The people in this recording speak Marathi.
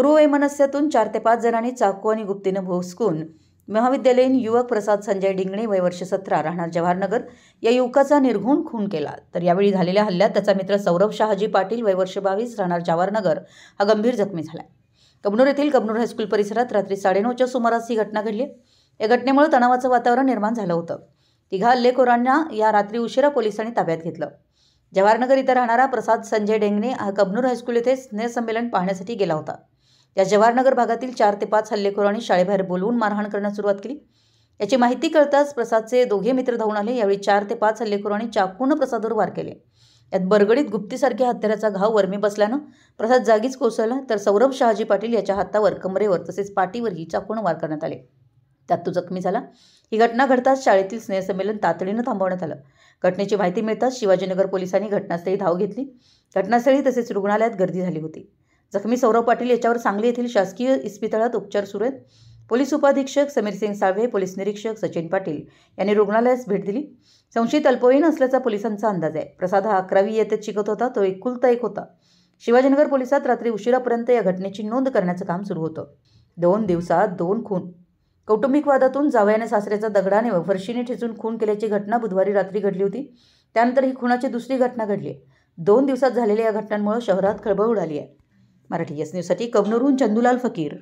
पूर्ववैमनस्यातून 4 ते 5 जणांनी चाकू आणि गुप्तीनं भोसकून महाविद्यालयीन युवक प्रसाद संजय डिंगणे वय वर्ष 17 राहणार जवाहरनगर या युवकाचा निर्घृण खून केला। तर यावेळी झालेल्या हल्ल्यात त्याचा मित्र सौरभ शहाजी पाटील वय वर्ष 22 राहणार जवाहरनगर हा गंभीर जखमी झाला। कबनूर येथील कबनूर हायस्कूल परिसरात रात्री 9:30च्या सुमारास ही घटना घडली। या घटनेमुळे तणावाचं वातावरण निर्माण झालं होतं। तिघा हल्लेखोरांना या रात्री उशिरा पोलिसांनी ताब्यात घेतलं। जवाहरनगर इथं राहणारा प्रसाद संजय डिंगणे हा कबनूर हायस्कूल येथे स्नेहसंमेलन पाहण्यासाठी गेला होता। या जवाहरनगर भागातील 4 ते 5 हल्लेखोरांनी शाळेबाहेर बोलवून मारहाण करण्यास सुरुवात केली। याची माहिती कळताच प्रसादचे दोघे मित्र धावून आले। यावेळी 4 ते 5 हल्लेखोरांनी चाकूने प्रसादवर वार केले। यात बरगडीत गुप्तीसारख्या हत्याराचा घाव वर्मी बसल्यानं प्रसाद जागीच कोसळला, तर सौरभ शहाजी पाटील याच्या हातावर, कमरेवर तसेच पाठीवरही चाकूने वार करण्यात आले। त्यात तो जखमी झाला। ही घटना घडताच शाळेतील स्नेहसंमेलन तातडीनं थांबवण्यात आलं। घटनेची माहिती मिळताच शिवाजीनगर पोलिसांनी घटनास्थळी धाव घेतली। घटनास्थळी तसेच रुग्णालयात गर्दी झाली होती। जखमी सौरभ पाटील याच्यावर सांगली येथील शासकीय इस्पितळात उपचार सुरू आहेत। पोलीस उपाधीक्षक समीरसिंग साळवे, पोलीस निरीक्षक सचिन पाटील यांनी रुग्णालयास भेट दिली। संशयित अल्पवयीन असल्याचा पोलिसांचा अंदाज आहे। प्रसाद हा 11वी इयत्तेत शिकत होता। तो एकुलता एक होता। शिवाजीनगर पोलिसात रात्री उशिरापर्यंत या घटनेची नोंद करण्याचं काम सुरू होतं। 2 दिवसात 2 खून। कौटुंबिक वादातून जावयाने सासऱ्याचा दगडाने व फरशीने ठेचून खून केल्याची घटना बुधवारी रात्री घडली होती। त्यानंतर ही खुनाची दुसरी घटना घडली। 2 दिवसात झालेल्या या घटनांमुळे शहरात खळबळ उडाली आहे। मराठी एस न्यूजसाठी कबनूरहून चंदूलाल फकीर।